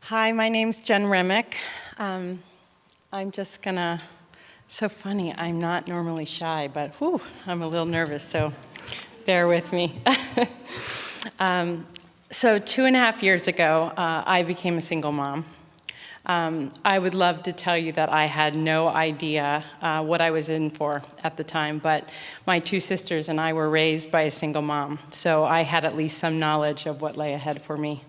Hi, my name's Jenn Remick. I'm just gonna, so funny, I'm not normally shy, but whew, I'm a little nervous, so bear with me. So 2.5 years ago, I became a single mom. I would love to tell you that I had no idea what I was in for at the time, but my two sisters and I were raised by a single mom, so I had at least some knowledge of what lay ahead for me.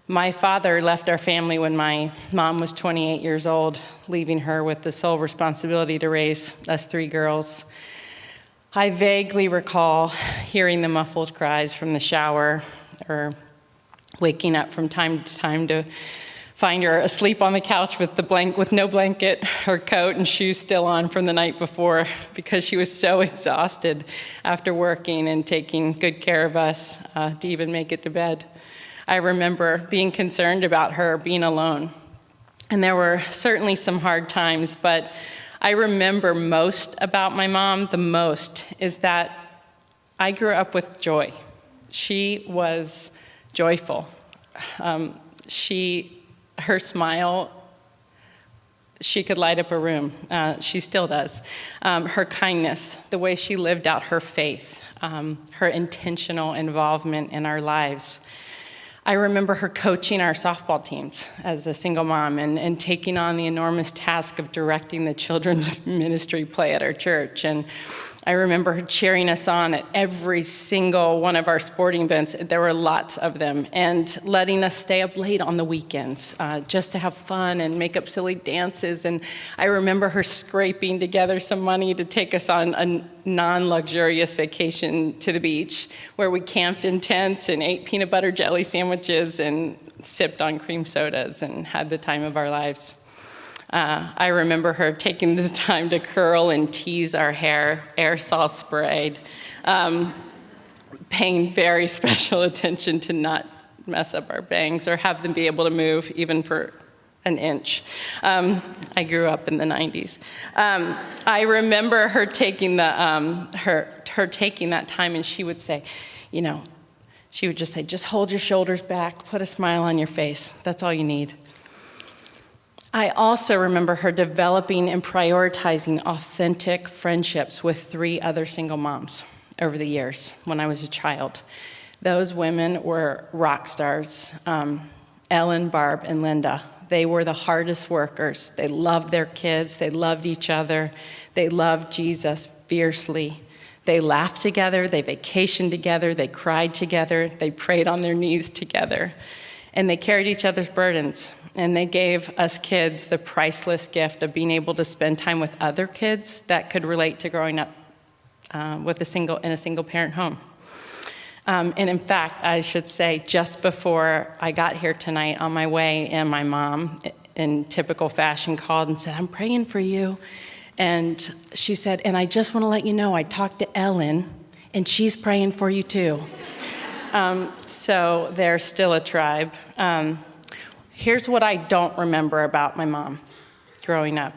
My father left our family when my mom was 28 years old, leaving her with the sole responsibility to raise us 3 girls. I vaguely recall hearing the muffled cries from the shower or waking up from time to time to find her asleep on the couch with no blanket, her coat and shoes still on from the night before because she was so exhausted after working and taking good care of us to even make it to bed. I remember being concerned about her being alone. And there were certainly some hard times, but I remember most about my mom, the most, is that I grew up with joy. She was joyful. Her smile, she could light up a room. She still does. Her kindness, the way she lived out her faith, her intentional involvement in our lives. I remember her coaching our softball teams as a single mom and taking on the enormous task of directing the children's ministry play at our church. And I remember her cheering us on at every single one of our sporting events. There were lots of them, and letting us stay up late on the weekends just to have fun and make up silly dances. And I remember her scraping together some money to take us on a non-luxurious vacation to the beach where we camped in tents and ate peanut butter jelly sandwiches and sipped on cream sodas and had the time of our lives. I remember her taking the time to curl and tease our hair, aerosol sprayed, paying very special attention to not mess up our bangs or have them be able to move even for an inch. I grew up in the 90s. I remember her taking taking that time, and she would say, she would just say, just hold your shoulders back, put a smile on your face. That's all you need. I also remember her developing and prioritizing authentic friendships with 3 other single moms over the years when I was a child. Those women were rock stars, Ellen, Barb, and Linda. They were the hardest workers. They loved their kids. They loved each other. They loved Jesus fiercely. They laughed together. They vacationed together. They cried together. They prayed on their knees together. And they carried each other's burdens. And they gave us kids the priceless gift of being able to spend time with other kids that could relate to growing up in a single parent home. And in fact, I should say, just before I got here tonight on my way, and my mom, in typical fashion, called and said, "I'm praying for you." And she said, "And I just want to let you know, I talked to Ellen, and she's praying for you too." So they're still a tribe. Here's what I don't remember about my mom growing up.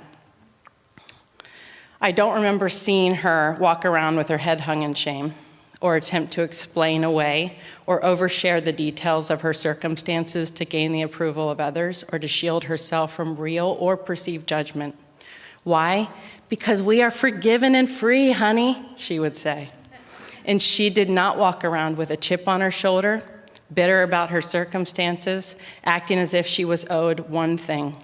I don't remember seeing her walk around with her head hung in shame or attempt to explain away or overshare the details of her circumstances to gain the approval of others or to shield herself from real or perceived judgment. Why? Because we are forgiven and free, honey, she would say. And she did not walk around with a chip on her shoulder, bitter about her circumstances, acting as if she was owed one thing.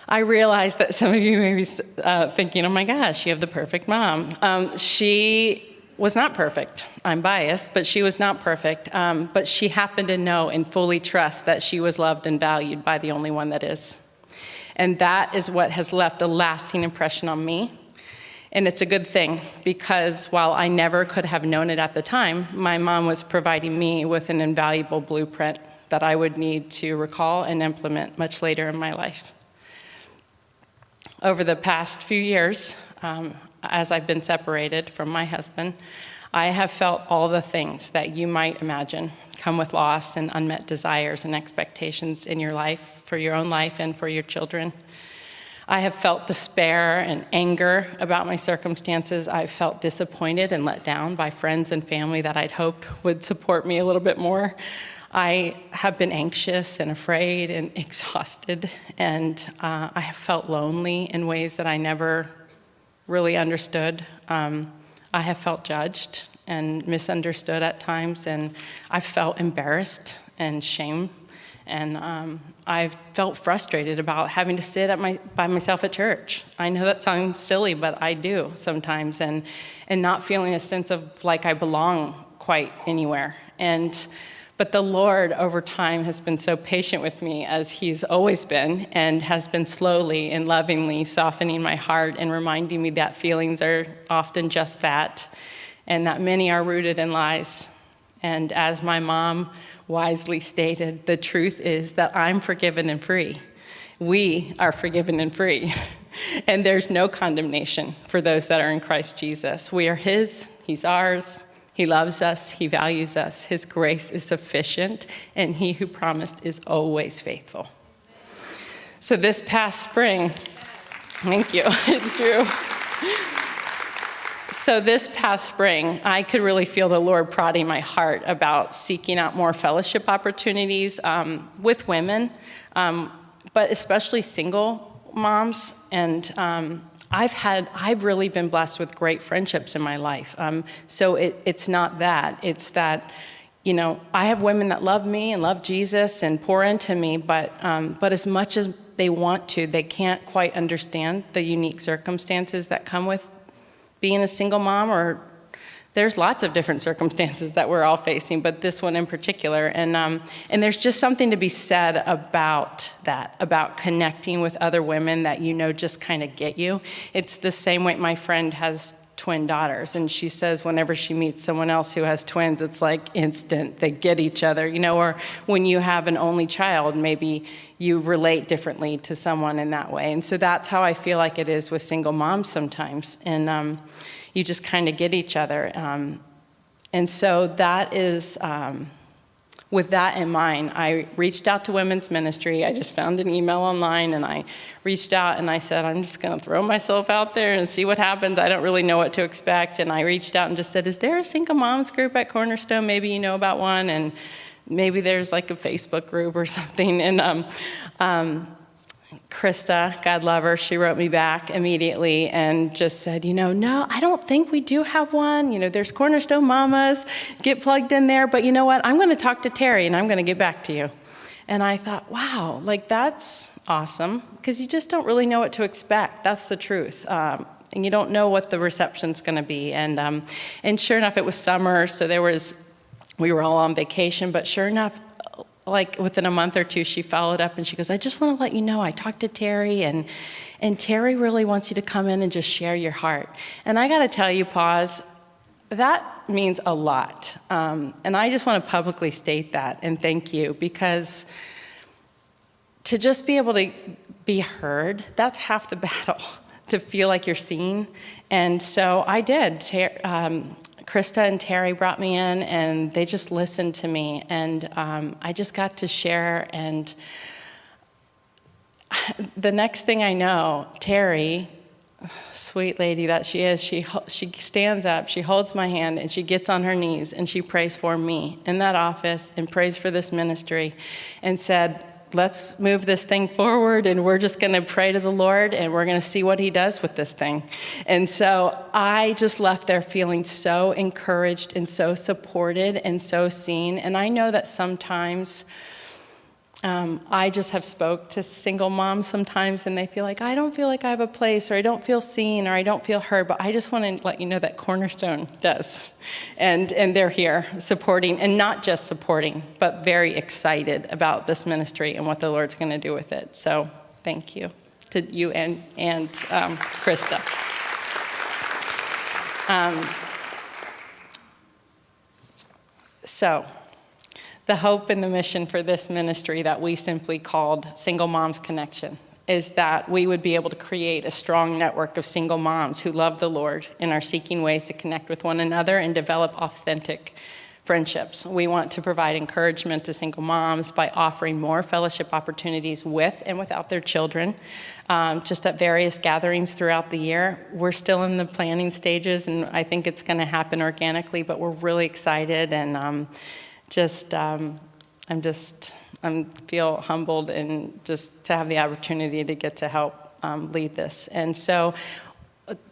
I realize that some of you may be thinking, oh my gosh, you have the perfect mom. She was not perfect. I'm biased, but she was not perfect. But she happened to know and fully trust that she was loved and valued by the only one that is. And that is what has left a lasting impression on me. And it's a good thing, because while I never could have known it at the time, my mom was providing me with an invaluable blueprint that I would need to recall and implement much later in my life. Over the past few years, as I've been separated from my husband, I have felt all the things that you might imagine come with loss and unmet desires and expectations in your life, for your own life and for your children. I have felt despair and anger about my circumstances. I've felt disappointed and let down by friends and family that I'd hoped would support me a little bit more. I have been anxious and afraid and exhausted, and I have felt lonely in ways that I never really understood. I have felt judged and misunderstood at times, and I've felt embarrassed and shame, and I've felt frustrated about having to sit by myself at church. I know that sounds silly, but I do sometimes, and not feeling a sense of like I belong quite anywhere. But the Lord, over time, has been so patient with me, as he's always been, and has been slowly and lovingly softening my heart and reminding me that feelings are often just that, and that many are rooted in lies. And as my mom wisely stated, the truth is that I'm forgiven and free. We are forgiven and free. And there's no condemnation for those that are in Christ Jesus. We are his, he's ours. He loves us, he values us, his grace is sufficient, and he who promised is always faithful. So this past spring, thank you, it's true. So this past spring, I could really feel the Lord prodding my heart about seeking out more fellowship opportunities with women, but especially single moms. And I've really been blessed with great friendships in my life. So it's not that. It's that, I have women that love me and love Jesus and pour into me, but as much as they want to, they can't quite understand the unique circumstances that come with being a single mom, or there's lots of different circumstances that we're all facing, but this one in particular. And there's just something to be said about that, about connecting with other women that just kind of get you. It's the same way. My friend has twin daughters, and she says whenever she meets someone else who has twins, it's like instant. They get each other, or when you have an only child, maybe you relate differently to someone in that way. And so that's how I feel like it is with single moms sometimes. And you just kind of get each other. And so that is, with that in mind, I reached out to women's ministry. I just found an email online, and I reached out and I said, I'm just going to throw myself out there and see what happens. I don't really know what to expect. And I reached out and just said, is there a single moms group at Cornerstone? Maybe you know about one, and maybe there's like a Facebook group or something. And Krista, God love her, she wrote me back immediately and just said, no, I don't think we do have one. There's Cornerstone Mamas, get plugged in there. But you know what? I'm going to talk to Terry and I'm going to get back to you. And I thought, wow, that's awesome, because you just don't really know what to expect. That's the truth. And you don't know what the reception's going to be. And sure enough, it was summer, so we were all on vacation, but sure enough, like within a month or two, she followed up and she goes, I just want to let you know, I talked to Terry, and Terry really wants you to come in and just share your heart. And I got to tell you, pause, that means a lot. And I just want to publicly state that and thank you, because to just be able to be heard, that's half the battle, to feel like you're seen. And so I did. Krista and Terry brought me in, and they just listened to me, and I just got to share. And the next thing I know, Terry, sweet lady that she is, she stands up, she holds my hand, and she gets on her knees, and she prays for me in that office and prays for this ministry, and said, let's move this thing forward, and we're just going to pray to the Lord, and we're going to see what he does with this thing. And so I just left there feeling so encouraged and so supported and so seen. And I know that sometimes I just have spoke to single moms sometimes, and they feel like, I don't feel like I have a place, or I don't feel seen, or I don't feel heard. But I just want to let you know that Cornerstone does. And they're here supporting, and not just supporting, but very excited about this ministry and what the Lord's going to do with it. So thank you to you and Krista. So the hope and the mission for this ministry that we simply called Single Moms Connection is that we would be able to create a strong network of single moms who love the Lord and are seeking ways to connect with one another and develop authentic friendships. We want to provide encouragement to single moms by offering more fellowship opportunities with and without their children, just at various gatherings throughout the year. We're still in the planning stages, and I think it's going to happen organically, but we're really excited and I feel humbled and just to have the opportunity to get to help lead this. And so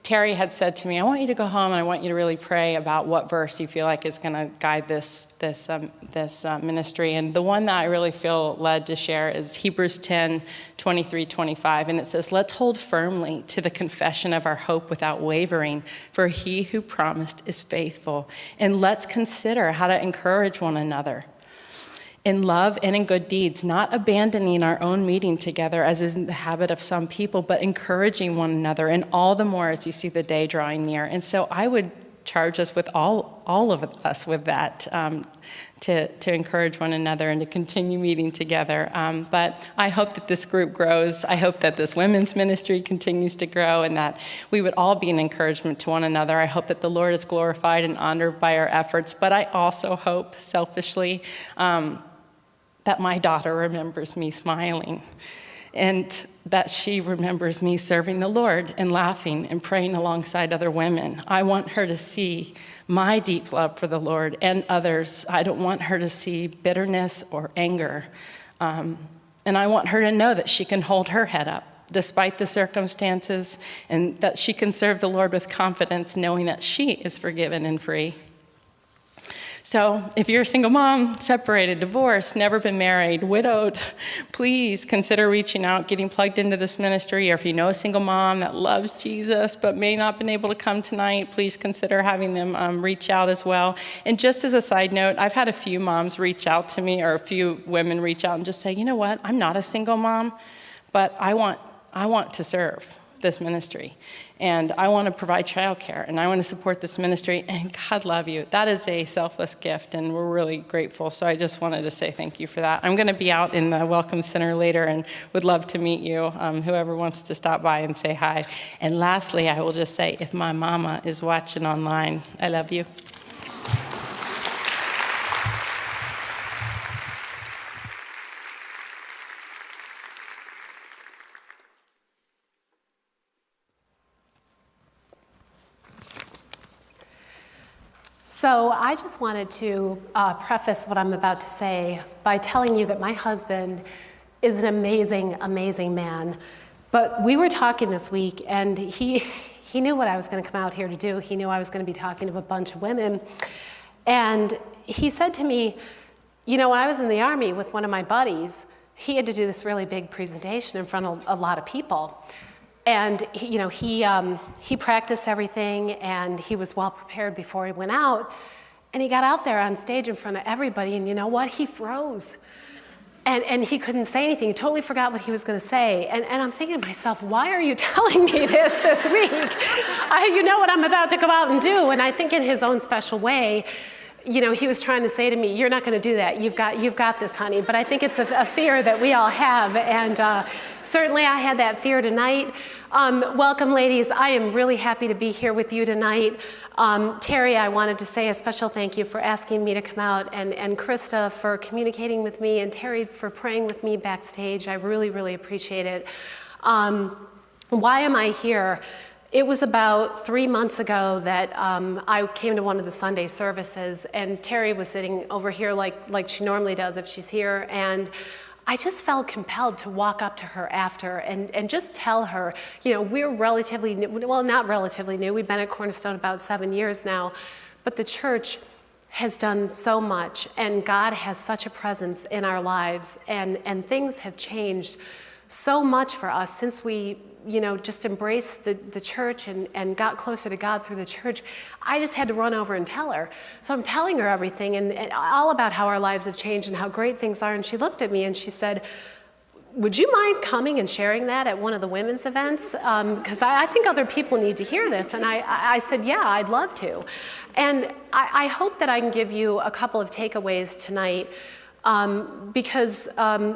Terry had said to me, I want you to go home and I want you to really pray about what verse you feel like is going to guide this ministry. And the one that I really feel led to share is Hebrews 10:23-25. And it says, let's hold firmly to the confession of our hope without wavering, for he who promised is faithful. And let's consider how to encourage one another in love and in good deeds, not abandoning our own meeting together, as is the habit of some people, but encouraging one another, and all the more as you see the day drawing near. And so I would charge us with all of us with that, to encourage one another and to continue meeting together. But I hope that this group grows. I hope that this women's ministry continues to grow and that we would all be an encouragement to one another. I hope that the Lord is glorified and honored by our efforts. But I also hope, selfishly, that my daughter remembers me smiling and that she remembers me serving the Lord and laughing and praying alongside other women. I want her to see my deep love for the Lord and others. I don't want her to see bitterness or anger. And I want her to know that she can hold her head up despite the circumstances and that she can serve the Lord with confidence, knowing that she is forgiven and free. So if you're a single mom, separated, divorced, never been married, widowed, please consider reaching out, getting plugged into this ministry. Or if you know a single mom that loves Jesus but may not been able to come tonight, please consider having them reach out as well. And just as a side note, I've had a few moms reach out to me, or a few women reach out and just say, you know what, I'm not a single mom, but I want to serve this ministry. And I want to provide childcare, and I want to support this ministry, and God love you. That is a selfless gift, and we're really grateful. So I just wanted to say thank you for that. I'm going to be out in the Welcome Center later and would love to meet you, whoever wants to stop by and say hi. And lastly, I will just say, if my mama is watching online, I love you. So I just wanted to preface what I'm about to say by telling you that my husband is an amazing, amazing man. But we were talking this week, and he knew what I was going to come out here to do. He knew I was going to be talking to a bunch of women. And he said to me, you know, when I was in the Army with one of my buddies, he had to do this really big presentation in front of a lot of people. And he practiced everything, and he was well prepared before he went out. And he got out there on stage in front of everybody, and you know what? He froze. And he couldn't say anything. He totally forgot what he was going to say. And I'm thinking to myself, why are you telling me this week? You know what I'm about to go out and do. And I think in his own special way, you know, he was trying to say to me, you're not going to do that. You've got this, honey. But I think it's a fear that we all have. And certainly I had that fear tonight. Welcome, ladies. I am really happy to be here with you tonight. Terry, I wanted to say a special thank you for asking me to come out, and Krista for communicating with me, and Terry for praying with me backstage. I really, really appreciate it. Why am I here? It was about 3 months ago that I came to one of the Sunday services, and Terry was sitting over here like she normally does if she's here, and I just felt compelled to walk up to her after and just tell her, you know, we're relatively new, well, not relatively new, we've been at Cornerstone about 7 years now, but the church has done so much, and God has such a presence in our lives, and things have changed so much for us since we, you know, just embraced the church and got closer to God through the church. I just had to run over and tell her. So I'm telling her everything and all about how our lives have changed and how great things are. And she looked at me and she said, would you mind coming and sharing that at one of the women's events? Because I think other people need to hear this. And I said, yeah, I'd love to. And I hope that I can give you a couple of takeaways tonight. Because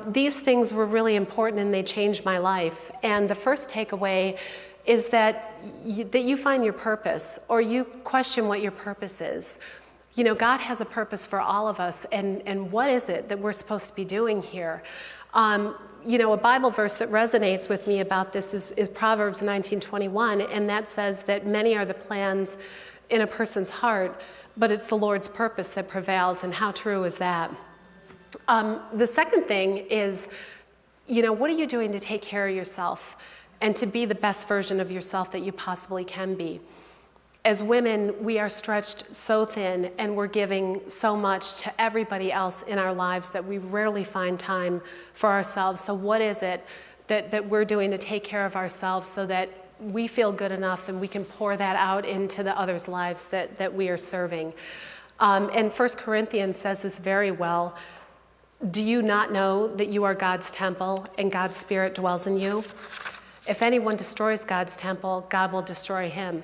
these things were really important and they changed my life. And the first takeaway is that you find your purpose, or you question what your purpose is. You know, God has a purpose for all of us, and what is it that we're supposed to be doing here? You know, a Bible verse that resonates with me about this is Proverbs 19:21, and that says that many are the plans in a person's heart, but it's the Lord's purpose that prevails. And how true is that? The second thing is, what are you doing to take care of yourself and to be the best version of yourself that you possibly can be? As women, we are stretched so thin and we're giving so much to everybody else in our lives that we rarely find time for ourselves. So what is it that we're doing to take care of ourselves so that we feel good enough and we can pour that out into the others' lives that we are serving? And 1 Corinthians says this very well. Do you not know that you are God's temple and God's Spirit dwells in you? If anyone destroys God's temple, God will destroy him.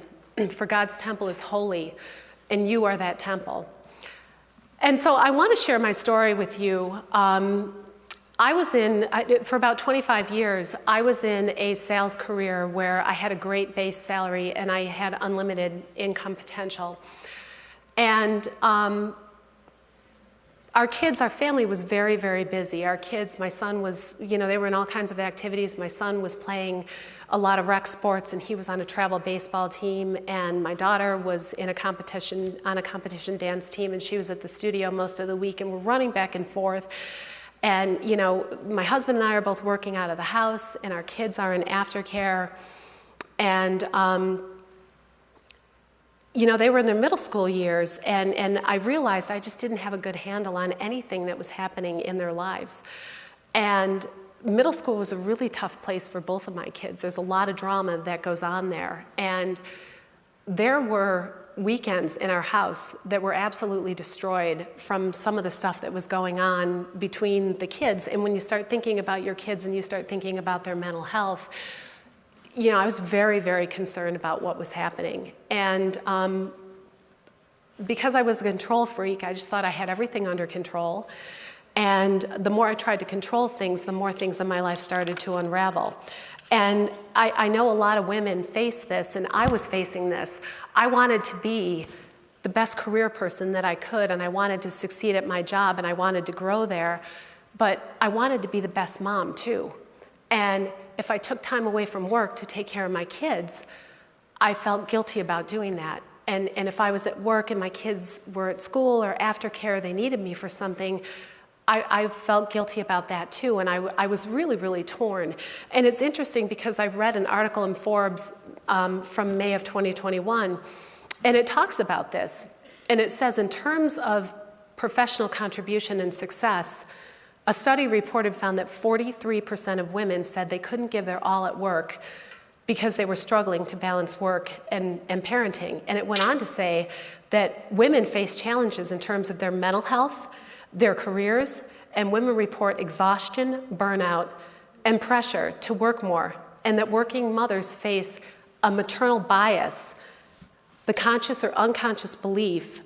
For God's temple is holy, and you are that temple. And so I want to share my story with you. For about 25 years, I was in a sales career where I had a great base salary and I had unlimited income potential. And our family was very, very busy. Our kids, my son was, they were in all kinds of activities. My son was playing a lot of rec sports and he was on a travel baseball team, and my daughter was on a competition dance team, and she was at the studio most of the week, and we're running back and forth. And, my husband and I are both working out of the house, and our kids are in aftercare. And, they were in their middle school years, and I realized I just didn't have a good handle on anything that was happening in their lives. And middle school was a really tough place for both of my kids. There's a lot of drama that goes on there. And there were weekends in our house that were absolutely destroyed from some of the stuff that was going on between the kids. And when you start thinking about your kids and you start thinking about their mental health, I was very, very concerned about what was happening. And because I was a control freak, I just thought I had everything under control. And the more I tried to control things, the more things in my life started to unravel. And I know a lot of women face this, and I was facing this. I wanted to be the best career person that I could, and I wanted to succeed at my job, and I wanted to grow there. But I wanted to be the best mom, too. And if I took time away from work to take care of my kids, I felt guilty about doing that. And if I was at work and my kids were at school or aftercare, they needed me for something, I felt guilty about that too, and I was really, really torn. And it's interesting because I read an article in Forbes from May of 2021, and it talks about this. And it says, in terms of professional contribution and success, a study reported found that 43% of women said they couldn't give their all at work because they were struggling to balance work and parenting. And it went on to say that women face challenges in terms of their mental health, their careers, and women report exhaustion, burnout, and pressure to work more, and that working mothers face a maternal bias, the conscious or unconscious belief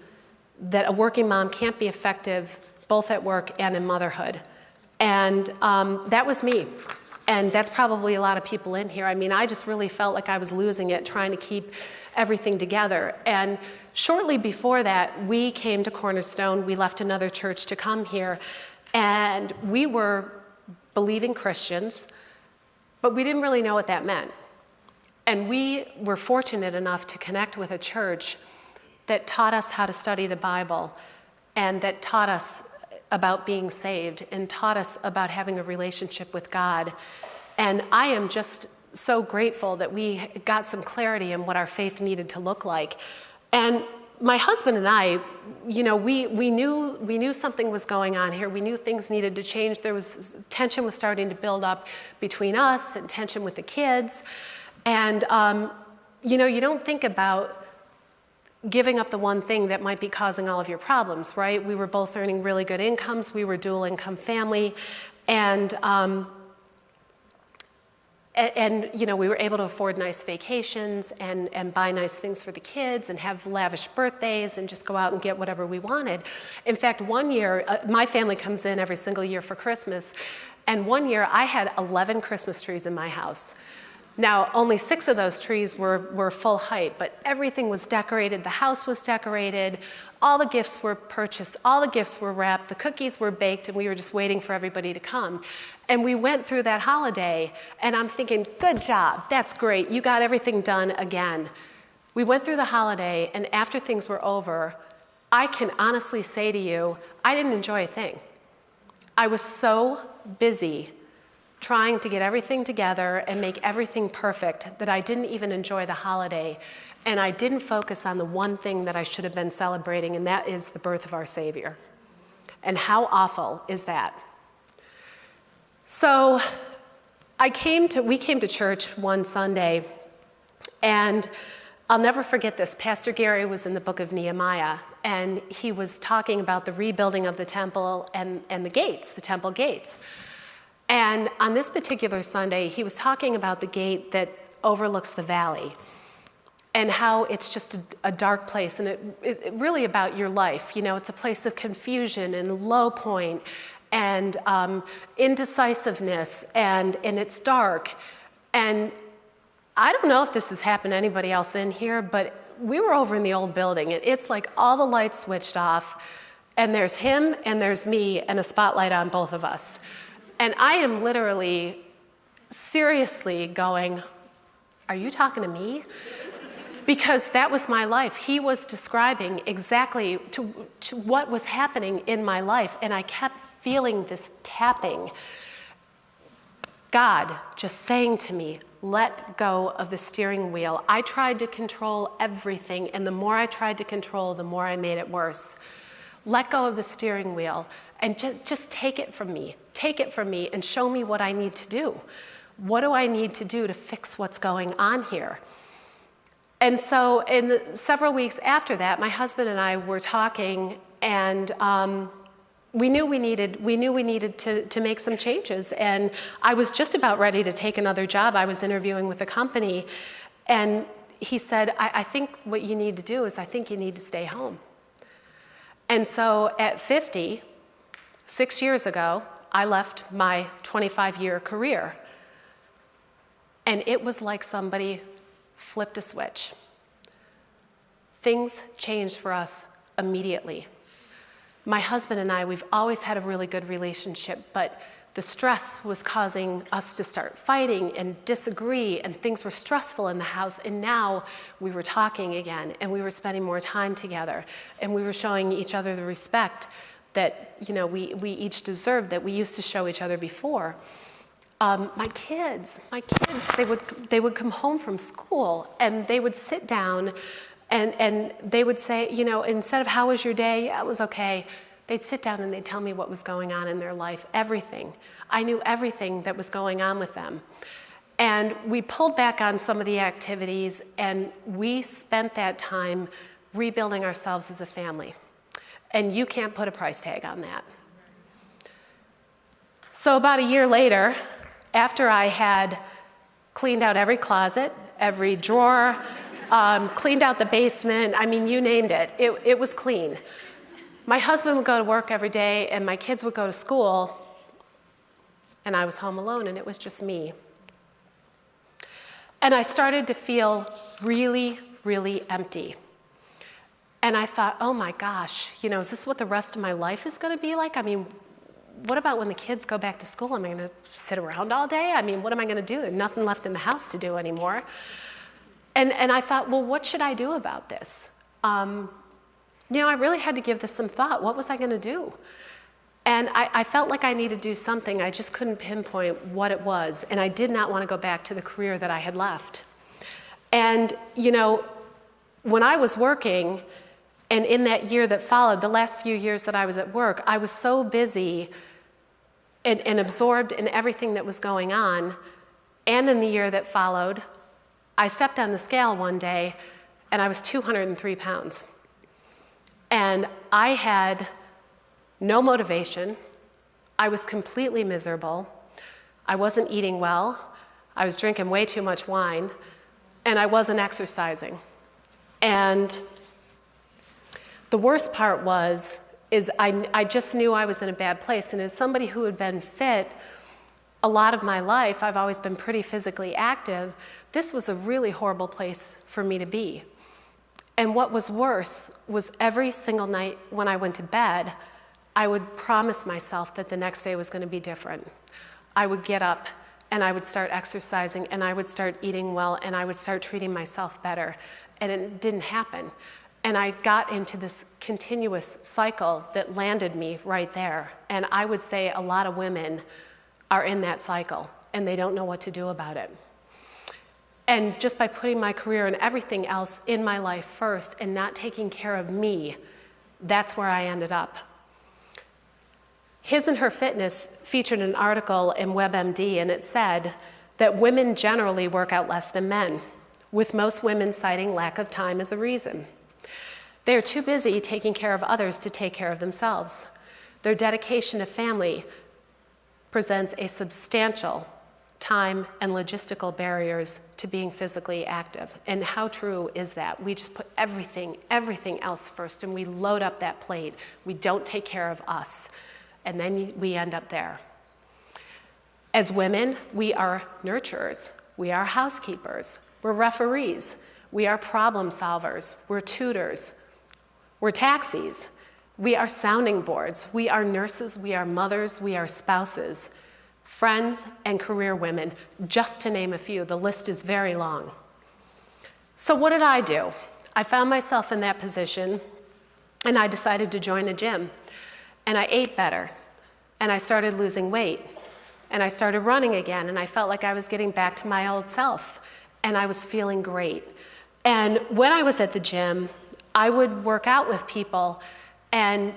that a working mom can't be effective both at work and in motherhood. And that was me. And that's probably a lot of people in here. I mean, I just really felt like I was losing it, trying to keep everything together. And shortly before that, we came to Cornerstone. We left another church to come here. And we were believing Christians, but we didn't really know what that meant. And we were fortunate enough to connect with a church that taught us how to study the Bible, and that taught us about being saved, and taught us about having a relationship with God. And I am just so grateful that we got some clarity in what our faith needed to look like. And my husband and I, we knew something was going on here. We knew things needed to change. Tension was starting to build up between us, and tension with the kids. And you don't think about giving up the one thing that might be causing all of your problems, right? We were both earning really good incomes. We were dual income family. And we were able to afford nice vacations and buy nice things for the kids and have lavish birthdays and just go out and get whatever we wanted. In fact, one year, my family comes in every single year for Christmas. And one year I had 11 Christmas trees in my house. Now, only 6 of those trees were full height, but everything was decorated. The house was decorated. All the gifts were purchased. All the gifts were wrapped. The cookies were baked, and we were just waiting for everybody to come. And we went through that holiday, and I'm thinking, good job. That's great. You got everything done again. We went through the holiday, and after things were over, I can honestly say to you, I didn't enjoy a thing. I was so busy trying to get everything together and make everything perfect that I didn't even enjoy the holiday. And I didn't focus on the one thing that I should have been celebrating, and that is the birth of our Savior. And how awful is that? So we came to church one Sunday, and I'll never forget this. Pastor Gary was in the book of Nehemiah, and he was talking about the rebuilding of the temple and the gates, the temple gates. And on this particular Sunday, he was talking about the gate that overlooks the valley and how it's just a dark place, and it really about your life. You know, it's a place of confusion and low point and indecisiveness, and it's dark. And I don't know if this has happened to anybody else in here, but we were over in the old building. It's like all the lights switched off, and there's him and there's me and a spotlight on both of us. And I am literally, seriously going, are you talking to me? Because that was my life. He was describing exactly to what was happening in my life, and I kept feeling this tapping. God just saying to me, let go of the steering wheel. I tried to control everything, and the more I tried to control, the more I made it worse. Let go of the steering wheel and just take it from me. Take it from me and show me what I need to do. What do I need to do to fix what's going on here? And so in the several weeks after that, my husband and I were talking, and we knew we needed to make some changes. And I was just about ready to take another job. I was interviewing with a company, and he said, I think what you need to do is I think you need to stay home. And so at 50, 6 years ago, I left my 25-year career. And it was like somebody flipped a switch. Things changed for us immediately. My husband and I, we've always had a really good relationship, but the stress was causing us to start fighting and disagree, and things were stressful in the house. And now we were talking again, and we were spending more time together, and we were showing each other the respect that, you know, we each deserved, that we used to show each other before. My kids, they would come home from school, and they would sit down, and they would say, you know, instead of how was your day? Yeah, it was okay. They'd sit down and they'd tell me what was going on in their life, everything. I knew everything that was going on with them. And we pulled back on some of the activities, and we spent that time rebuilding ourselves as a family. And you can't put a price tag on that. So about a year later, after I had cleaned out every closet, every drawer, cleaned out the basement, I mean, you named it. It was clean. My husband would go to work every day, and my kids would go to school, and I was home alone, and it was just me. And I started to feel really, really empty. And I thought, oh my gosh, you know, is this what the rest of my life is going to be like? I mean, what about when the kids go back to school? Am I going to sit around all day? I mean, what am I going to do? There's nothing left in the house to do anymore. And I thought, well, what should I do about this? You know, I really had to give this some thought. What was I going to do? And I felt like I needed to do something. I just couldn't pinpoint what it was. And I did not want to go back to the career that I had left. And, you know, when I was working, and in that year that followed, the last few years that I was at work, I was so busy and absorbed in everything that was going on. And in the year that followed, I stepped on the scale one day, and I was 203 pounds. And I had no motivation. I was completely miserable. I wasn't eating well. I was drinking way too much wine, and I wasn't exercising. And the worst part is I just knew I was in a bad place. And as somebody who had been fit a lot of my life, I've always been pretty physically active, this was a really horrible place for me to be. And what was worse was every single night when I went to bed, I would promise myself that the next day was going to be different. I would get up and I would start exercising, and I would start eating well, and I would start treating myself better. And it didn't happen. And I got into this continuous cycle that landed me right there. And I would say a lot of women are in that cycle, and they don't know what to do about it. And just by putting my career and everything else in my life first and not taking care of me, that's where I ended up. His and Her Fitness featured an article in WebMD, and it said that women generally work out less than men, with most women citing lack of time as a reason. They are too busy taking care of others to take care of themselves. Their dedication to family presents a substantial time and logistical barriers to being physically active. And how true is that? We just put everything else first, and we load up that plate. We don't take care of us, and then we end up there. As women, we are nurturers. We are housekeepers. We're referees. We are problem solvers. We're tutors. We're taxis. We are sounding boards. We are nurses. We are mothers. We are spouses, friends, and career women, just to name a few. The list is very long. So what did I do? I found myself in that position, and I decided to join a gym. And I ate better, and I started losing weight, and I started running again, and I felt like I was getting back to my old self, and I was feeling great. And when I was at the gym, I would work out with people, and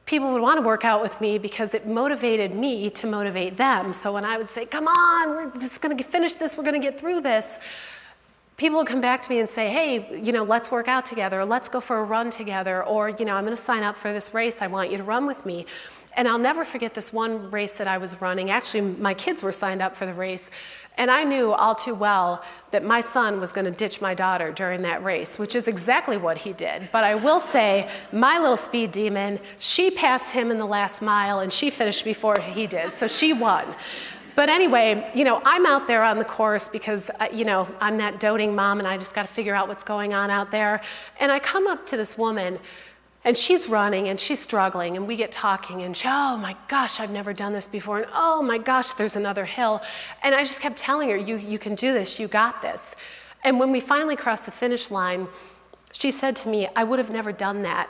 people would want to work out with me because it motivated me to motivate them. So when I would say, come on, we're just going to finish this, we're going to get through this, people would come back to me and say, hey, let's work out together, or let's go for a run together, or, I'm going to sign up for this race, I want you to run with me. And I'll never forget this one race that I was running. Actually, my kids were signed up for the race, and I knew all too well that my son was going to ditch my daughter during that race, which is exactly what he did. But I will say, my little speed demon, she passed him in the last mile, and she finished before he did, so she won. But anyway, I'm out there on the course because, I'm that doting mom, and I just got to figure out what's going on out there. And I come up to this woman, and she's running, and she's struggling, and we get talking, and oh my gosh, I've never done this before, and oh my gosh, there's another hill. And I just kept telling her, you can do this, you got this. And when we finally crossed the finish line, she said to me, I would have never done that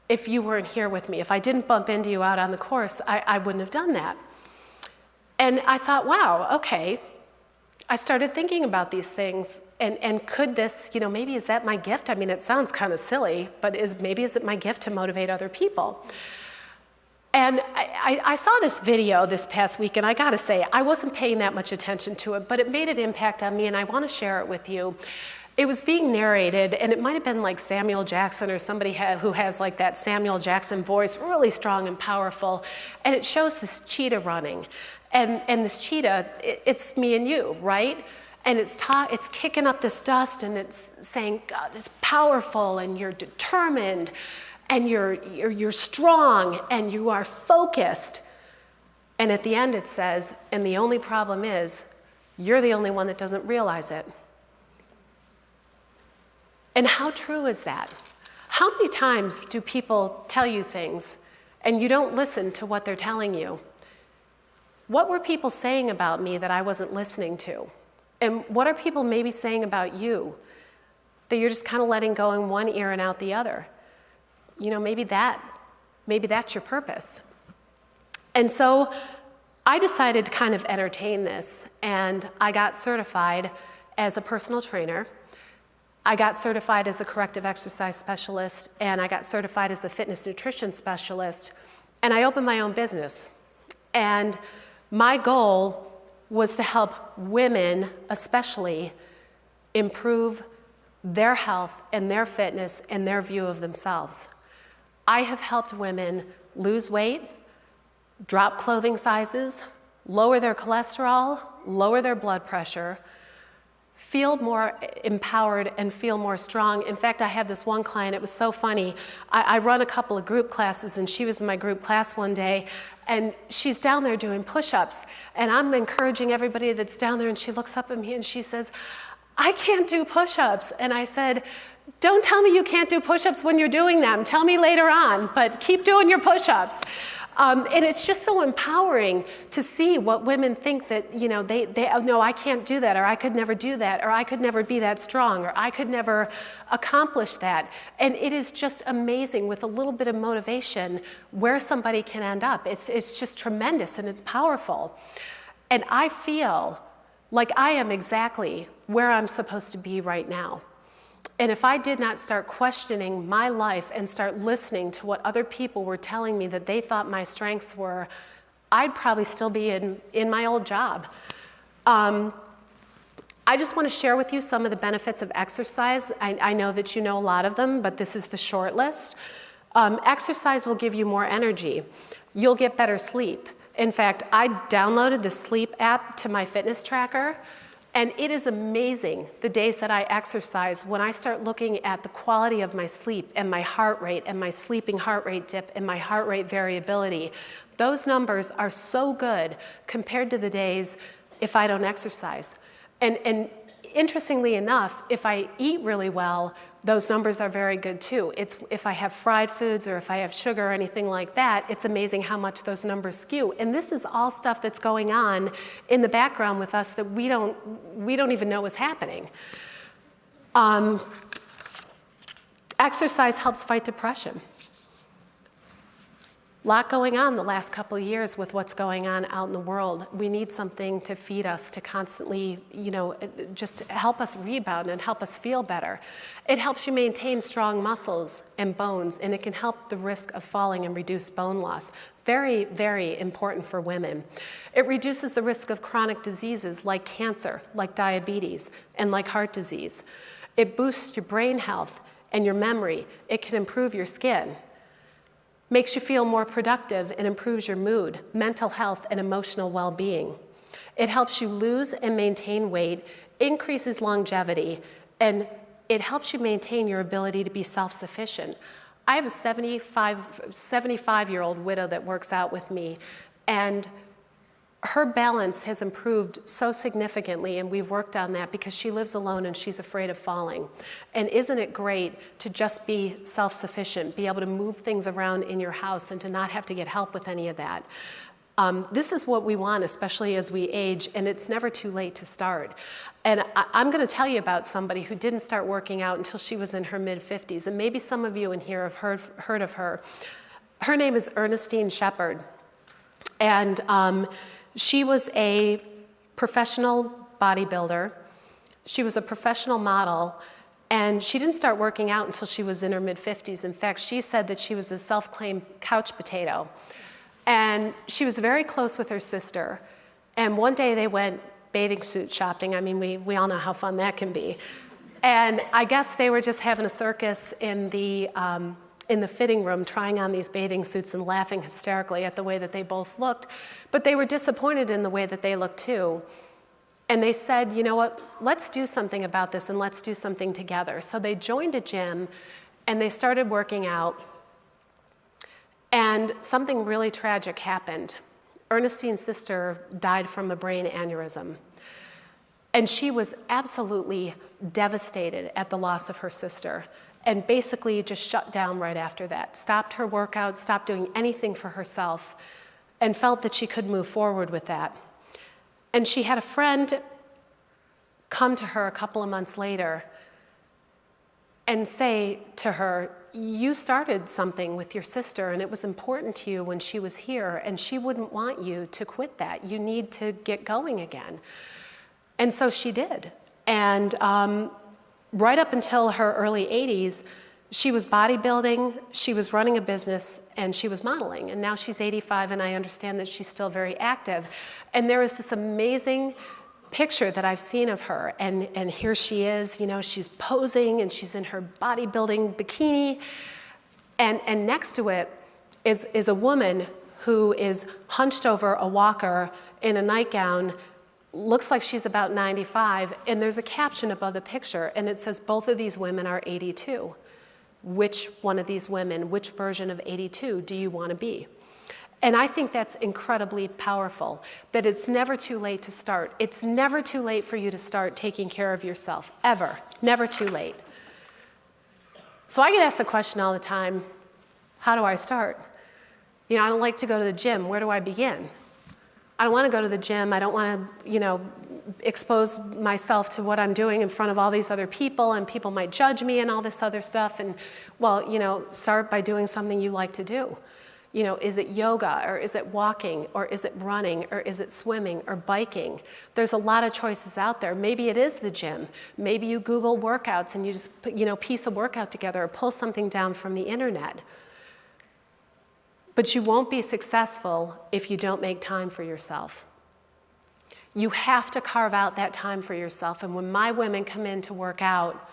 if you weren't here with me. If I didn't bump into you out on the course, I wouldn't have done that. And I thought, wow, okay. I started thinking about these things, and could this, maybe is that my gift? I mean, it sounds kind of silly, but maybe is it my gift to motivate other people? And I saw this video this past week, and I gotta say, I wasn't paying that much attention to it, but it made an impact on me, and I wanna share it with you. It was being narrated, and it might have been like Samuel Jackson or somebody who has like that Samuel Jackson voice, really strong and powerful, and it shows this cheetah running. And this cheetah, it's me and you, right? And it's kicking up this dust, and it's saying, God, it's powerful, and you're determined, and you're strong, and you are focused. And at the end it says, and the only problem is, you're the only one that doesn't realize it. And how true is that? How many times do people tell you things, and you don't listen to what they're telling you? What were people saying about me that I wasn't listening to? And what are people maybe saying about you that you're just kind of letting go in one ear and out the other? Maybe that's your purpose. And so I decided to kind of entertain this, and I got certified as a personal trainer. I got certified as a corrective exercise specialist, and I got certified as a fitness nutrition specialist, and I opened my own business. And my goal was to help women, especially, improve their health and their fitness and their view of themselves. I have helped women lose weight, drop clothing sizes, lower their cholesterol, lower their blood pressure, feel more empowered and feel more strong. In fact, I had this one client, it was so funny. I run a couple of group classes, and she was in my group class one day, and she's down there doing push-ups, and I'm encouraging everybody that's down there, and she looks up at me and she says, I can't do push-ups. And I said, don't tell me you can't do push-ups when you're doing them. Tell me later on, but keep doing your push-ups. And it's just so empowering to see what women think that, no, I can't do that, or I could never do that, or I could never be that strong, or I could never accomplish that. And it is just amazing with a little bit of motivation where somebody can end up. It's just tremendous and it's powerful. And I feel like I am exactly where I'm supposed to be right now. And if I did not start questioning my life and start listening to what other people were telling me that they thought my strengths were, I'd probably still be in my old job. I just want to share with you some of the benefits of exercise. I know that you know a lot of them, but this is the short list. Exercise will give you more energy. You'll get better sleep. In fact, I downloaded the sleep app to my fitness tracker. And it is amazing the days that I exercise when I start looking at the quality of my sleep and my heart rate and my sleeping heart rate dip and my heart rate variability. Those numbers are so good compared to the days if I don't exercise. And interestingly enough, if I eat really well, those numbers are very good too. It's if I have fried foods or if I have sugar or anything like that, it's amazing how much those numbers skew. And this is all stuff that's going on in the background with us that we don't even know is happening. Exercise helps fight depression. A lot going on the last couple of years with what's going on out in the world. We need something to feed us, to constantly, just help us rebound and help us feel better. It helps you maintain strong muscles and bones, and it can help the risk of falling and reduce bone loss. Very, very important for women. It reduces the risk of chronic diseases like cancer, like diabetes, and like heart disease. It boosts your brain health and your memory. It can improve your skin. Makes you feel more productive and improves your mood, mental health, and emotional well-being. It helps you lose and maintain weight, increases longevity, and it helps you maintain your ability to be self-sufficient. I have a 75-year-old widow that works out with me, and her balance has improved so significantly, and we've worked on that because she lives alone and she's afraid of falling. And isn't it great to just be self-sufficient, be able to move things around in your house and to not have to get help with any of that? This is what we want, especially as we age, and it's never too late to start. And I'm going to tell you about somebody who didn't start working out until she was in her mid-50s, and maybe some of you in here have heard of her. Her name is Ernestine Shepard, and she was a professional bodybuilder. She was a professional model, and she didn't start working out until she was in her mid-50s. In fact, she said that she was a self-claimed couch potato. And she was very close with her sister. And one day they went bathing suit shopping. I mean, we all know how fun that can be. And I guess they were just having a circus in the fitting room, trying on these bathing suits and laughing hysterically at the way that they both looked. But they were disappointed in the way that they looked too. And they said, you know what, let's do something about this and let's do something together. So they joined a gym and they started working out. And something really tragic happened. Ernestine's sister died from a brain aneurysm. And she was absolutely devastated at the loss of her sister, and basically just shut down right after that. Stopped her workout, stopped doing anything for herself, and felt that she could move forward with that. And she had a friend come to her a couple of months later and say to her, you started something with your sister and it was important to you when she was here, and she wouldn't want you to quit that. You need to get going again. And so she did. And right up until her early 80s, she was bodybuilding, she was running a business, and she was modeling. And now she's 85, and I understand that she's still very active. And there is this amazing picture that I've seen of her, and here she is, she's posing, and she's in her bodybuilding bikini. And next to it is a woman who is hunched over a walker in a nightgown, looks like she's about 95, and there's a caption above the picture, and it says, both of these women are 82. Which one of these women, which version of 82 do you want to be? And I think that's incredibly powerful, that it's never too late to start. It's never too late for you to start taking care of yourself, ever. Never too late. So I get asked the question all the time, how do I start? I don't like to go to the gym. Where do I begin? I don't want to go to the gym. I don't want to, expose myself to what I'm doing in front of all these other people, and people might judge me and all this other stuff. And, start by doing something you like to do. Is it yoga, or is it walking, or is it running, or is it swimming or biking? There's a lot of choices out there. Maybe it is the gym. Maybe you Google workouts and you just piece a workout together or pull something down from the internet. But you won't be successful if you don't make time for yourself. You have to carve out that time for yourself. And when my women come in to work out,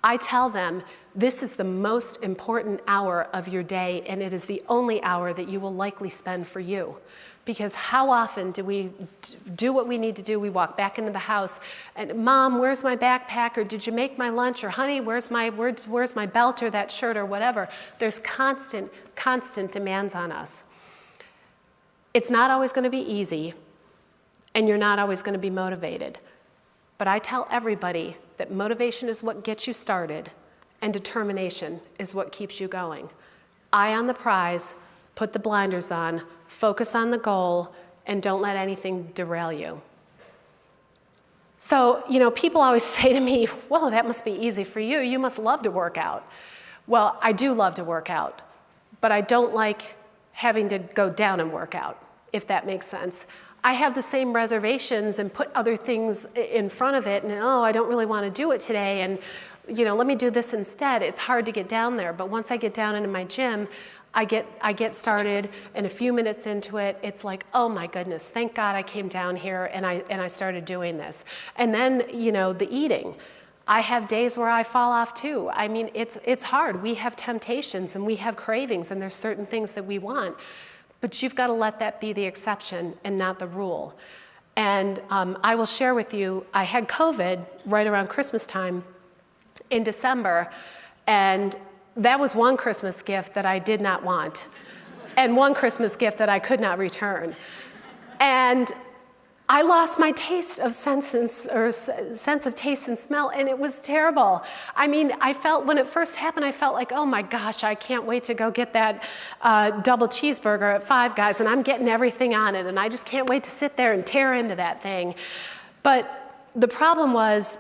I tell them, this is the most important hour of your day, and it is the only hour that you will likely spend for you. Because how often do we do what we need to do? We walk back into the house, and Mom, where's my backpack? Or did you make my lunch? Or honey, where's my belt or that shirt or whatever? There's constant demands on us. It's not always going to be easy, and you're not always going to be motivated. But I tell everybody that motivation is what gets you started, and determination is what keeps you going. Eye on the prize, put the blinders on, focus on the goal, and don't let anything derail you. So, people always say to me, well, that must be easy for you. You must love to work out. Well, I do love to work out, but I don't like having to go down and work out, if that makes sense. I have the same reservations and put other things in front of it, and I don't really want to do it today, and let me do this instead. It's hard to get down there, but once I get down into my gym, I get started, and a few minutes into it, it's like, oh my goodness, thank God I came down here and I started doing this. And then, the eating. I have days where I fall off too. I mean, it's hard. We have temptations and we have cravings, and there's certain things that we want. But you've got to let that be the exception and not the rule. And I will share with you, I had COVID right around Christmas time in December, and that was one Christmas gift that I did not want, and one Christmas gift that I could not return. And I lost my sense of taste and smell, and it was terrible. I mean, when it first happened, I felt like, oh my gosh, I can't wait to go get that double cheeseburger at Five Guys, and I'm getting everything on it, and I just can't wait to sit there and tear into that thing. But the problem was,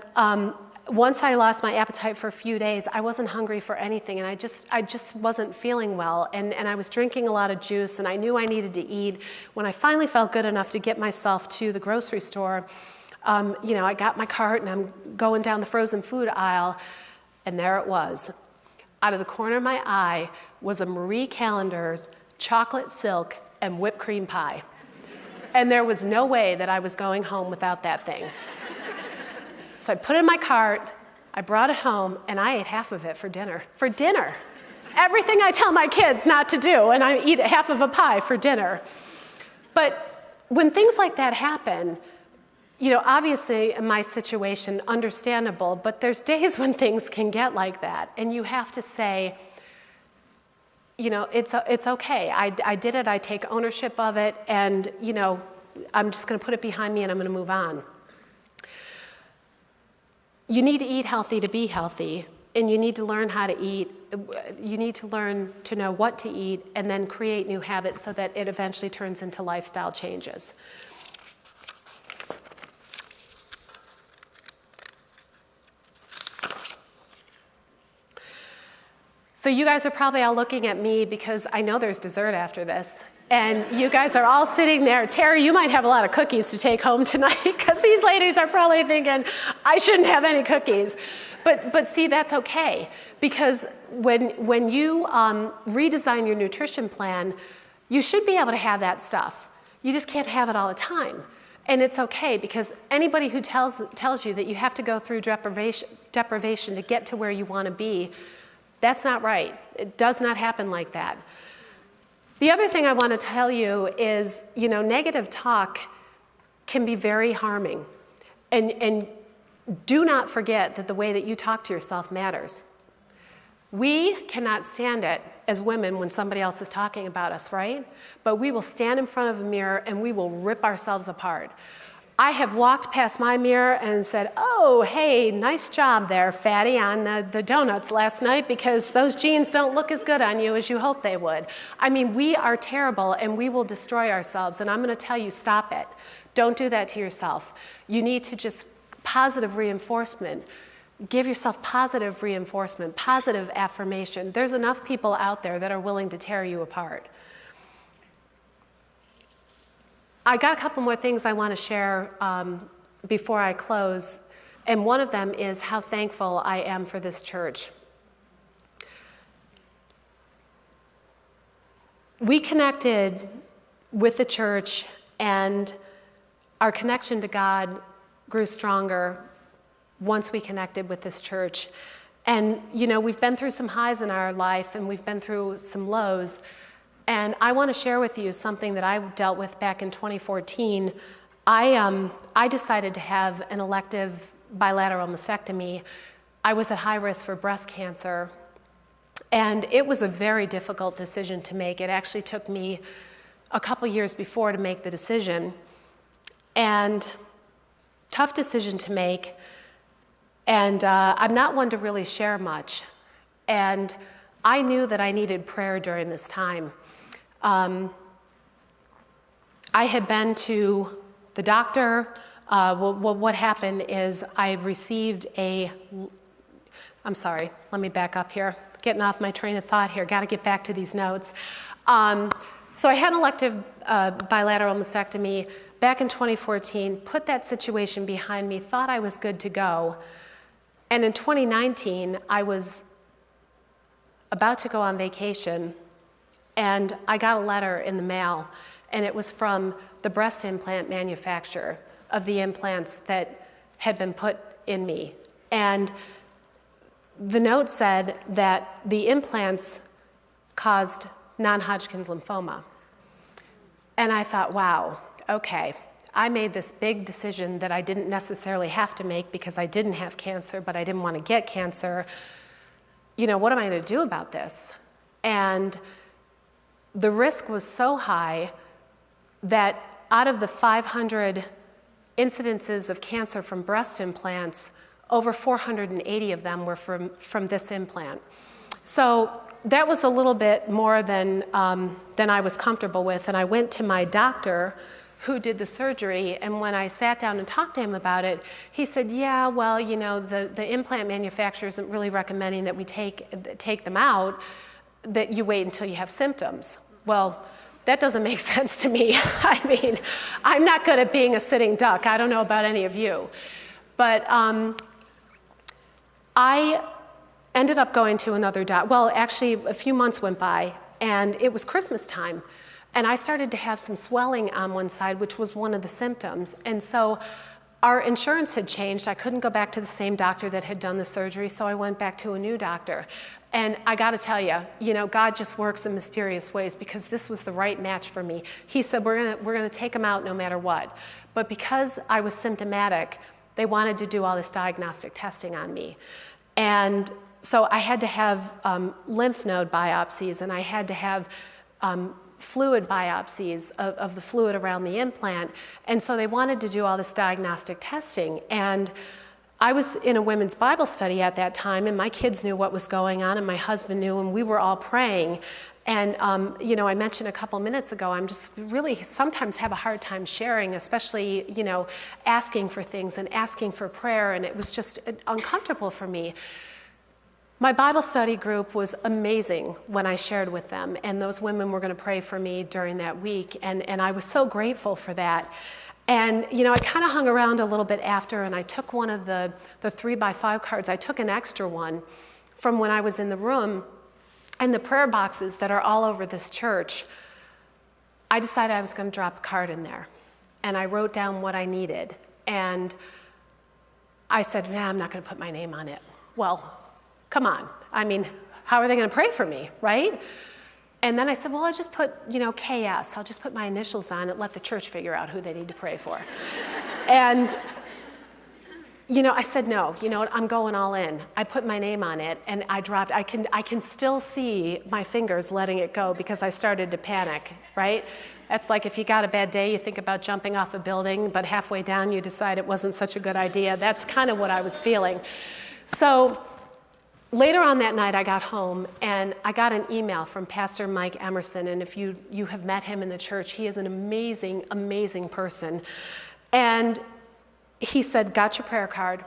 once I lost my appetite for a few days, I wasn't hungry for anything, and I just wasn't feeling well, and I was drinking a lot of juice, and I knew I needed to eat. When I finally felt good enough to get myself to the grocery store, I got my cart, and I'm going down the frozen food aisle, and there it was. Out of the corner of my eye was a Marie Callender's chocolate silk and whipped cream pie. And there was no way that I was going home without that thing. So I put it in my cart, I brought it home, and I ate half of it for dinner. For dinner. Everything I tell my kids not to do, and I eat half of a pie for dinner. But when things like that happen, obviously in my situation, understandable, but there's days when things can get like that, and you have to say, it's okay. I did it, I take ownership of it, and, I'm just going to put it behind me and I'm going to move on. You need to eat healthy to be healthy, and you need to learn how to eat. You need to learn to know what to eat and then create new habits so that it eventually turns into lifestyle changes. So you guys are probably all looking at me because I know there's dessert after this. And you guys are all sitting there. Terry, you might have a lot of cookies to take home tonight because these ladies are probably thinking, I shouldn't have any cookies. But see, that's okay. Because when you redesign your nutrition plan, you should be able to have that stuff. You just can't have it all the time. And it's okay, because anybody who tells you that you have to go through deprivation to get to where you want to be, that's not right. It does not happen like that. The other thing I want to tell you is, negative talk can be very harming. And do not forget that the way that you talk to yourself matters. We cannot stand it as women when somebody else is talking about us, right? But we will stand in front of a mirror and we will rip ourselves apart. I have walked past my mirror and said, oh, hey, nice job there, fatty, on the donuts last night, because those jeans don't look as good on you as you hoped they would. I mean, we are terrible, and we will destroy ourselves, and I'm going to tell you, stop it. Don't do that to yourself. You need to just positive reinforcement. Give yourself positive reinforcement, positive affirmation. There's enough people out there that are willing to tear you apart. I got a couple more things I want to share before I close, and one of them is how thankful I am for this church. We connected with the church, and our connection to God grew stronger once we connected with this church. And, you know, we've been through some highs in our life, and we've been through some lows. And I want to share with you something that I dealt with back in 2014. I decided to have an elective bilateral mastectomy. I was at high risk for breast cancer, and it was a very difficult decision to make. It actually took me a couple years before to make the decision, and tough decision to make. And I'm not one to really share much, and I knew that I needed prayer during this time. I had been to the doctor. What happened is I received I'm sorry, let me back up here. Getting off my train of thought here, got to get back to these notes. So I had an elective bilateral mastectomy back in 2014, put that situation behind me, thought I was good to go. And in 2019, I was about to go on vacation, and I got a letter in the mail, and it was from the breast implant manufacturer of the implants that had been put in me. And the note said that the implants caused non-Hodgkin's lymphoma. And I thought, wow, okay, I made this big decision that I didn't necessarily have to make because I didn't have cancer, but I didn't want to get cancer. You know, what am I going to do about this? And the risk was so high that out of the 500 incidences of cancer from breast implants, over 480 of them were from this implant. So that was a little bit more than I was comfortable with, and I went to my doctor who did the surgery, and when I sat down and talked to him about it, he said, yeah, well, you know, the implant manufacturer isn't really recommending that we take them out, that you wait until you have symptoms. Well, that doesn't make sense to me. I mean, I'm not good at being a sitting duck. I don't know about any of you. But I ended up going to another doctor. Well, actually, a few months went by, and it was Christmas time. And I started to have some swelling on one side, which was one of the symptoms. And so our insurance had changed. I couldn't go back to the same doctor that had done the surgery, so I went back to a new doctor. And I got to tell you, you know, God just works in mysterious ways, because this was the right match for me. He said, we're gonna take them out no matter what. But because I was symptomatic, they wanted to do all this diagnostic testing on me. And so I had to have lymph node biopsies, and I had to have fluid biopsies of the fluid around the implant. And so they wanted to do all this diagnostic testing. And I was in a women's Bible study at that time, and my kids knew what was going on, and my husband knew, and we were all praying. And, you know, I mentioned a couple minutes ago, I'm just really sometimes have a hard time sharing, especially, you know, asking for things and asking for prayer, and it was just uncomfortable for me. My Bible study group was amazing when I shared with them, and those women were going to pray for me during that week, and I was so grateful for that. And, you know, I kind of hung around a little bit after, and I took one of the 3x5 cards. I took an extra one from when I was in the room, and the prayer boxes that are all over this church, I decided I was going to drop a card in there. And I wrote down what I needed. And I said, nah, I'm not going to put my name on it. Well, come on. I mean, how are they going to pray for me, right? And then I said, well, I'll just put, you know, KS. I'll just put my initials on it, let the church figure out who they need to pray for. And, you know, I said, no, you know what, I'm going all in. I put my name on it, and I dropped. I can still see my fingers letting it go because I started to panic, right? That's like if you got a bad day, you think about jumping off a building, but halfway down you decide it wasn't such a good idea. That's kind of what I was feeling. So later on that night, I got home, and I got an email from Pastor Mike Emerson, and if you have met him in the church, he is an amazing, amazing person. And he said, got your prayer card,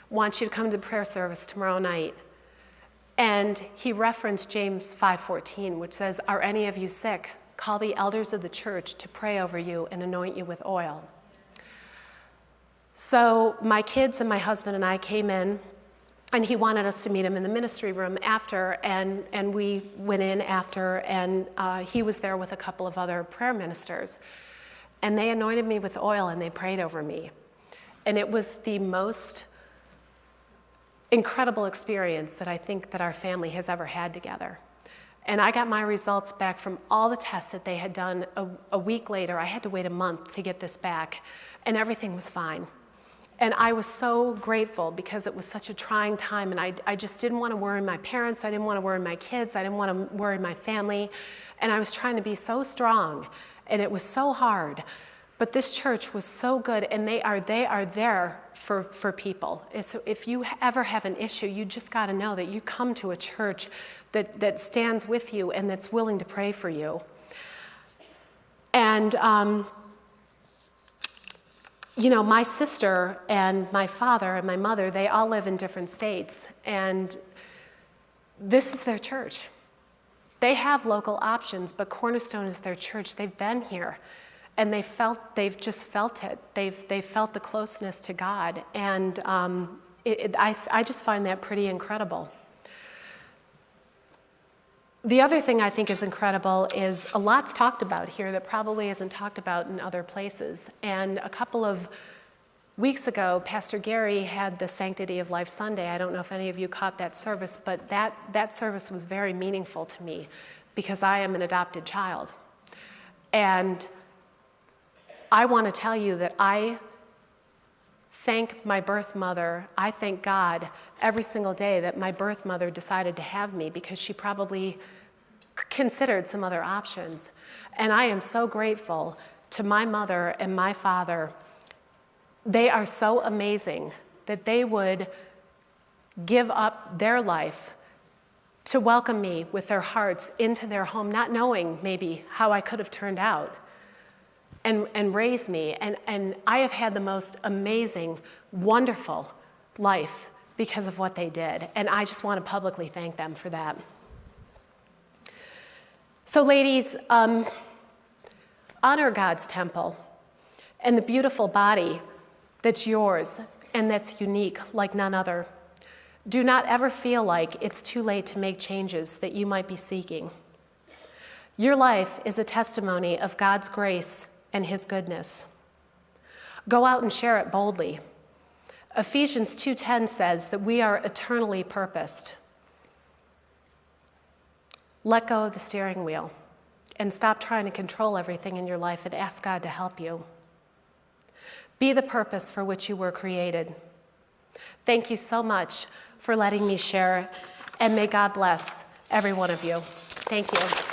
want you to come to the prayer service tomorrow night. And he referenced James 5:14, which says, are any of you sick? Call the elders of the church to pray over you and anoint you with oil. So my kids and my husband and I came in, and he wanted us to meet him in the ministry room after, and we went in after, and he was there with a couple of other prayer ministers. And they anointed me with oil, and they prayed over me. And it was the most incredible experience that I think that our family has ever had together. And I got my results back from all the tests that they had done a week later. I had to wait a month to get this back, and everything was fine. And I was so grateful because it was such a trying time, and I just didn't want to worry my parents, I didn't want to worry my kids, I didn't want to worry my family, and I was trying to be so strong, and it was so hard. But this church was so good, and they are there for people. So if you ever have an issue, you just got to know that you come to a church that stands with you and that's willing to pray for you. And my sister and my father and my mother, they all live in different states, and this is their church. They have local options, but Cornerstone is their church. They've been here. And they've just felt it. They've felt the closeness to God, and I just find that pretty incredible. The other thing I think is incredible is a lot's talked about here that probably isn't talked about in other places. And a couple of weeks ago, Pastor Gary had the Sanctity of Life Sunday. I don't know if any of you caught that service, but that service was very meaningful to me because I am an adopted child, and I want to tell you that I thank my birth mother. I thank God every single day that my birth mother decided to have me, because she probably considered some other options. And I am so grateful to my mother and my father. They are so amazing that they would give up their life to welcome me with their hearts into their home, not knowing maybe how I could have turned out. And raise me. And I have had the most amazing, wonderful life because of what they did. And I just want to publicly thank them for that. So ladies, honor God's temple and the beautiful body that's yours and that's unique like none other. Do not ever feel like it's too late to make changes that you might be seeking. Your life is a testimony of God's grace and his goodness. Go out and share it boldly. Ephesians 2:10 says that we are eternally purposed. Let go of the steering wheel and stop trying to control everything in your life and ask God to help you. Be the purpose for which you were created. Thank you so much for letting me share, and may God bless every one of you. Thank you.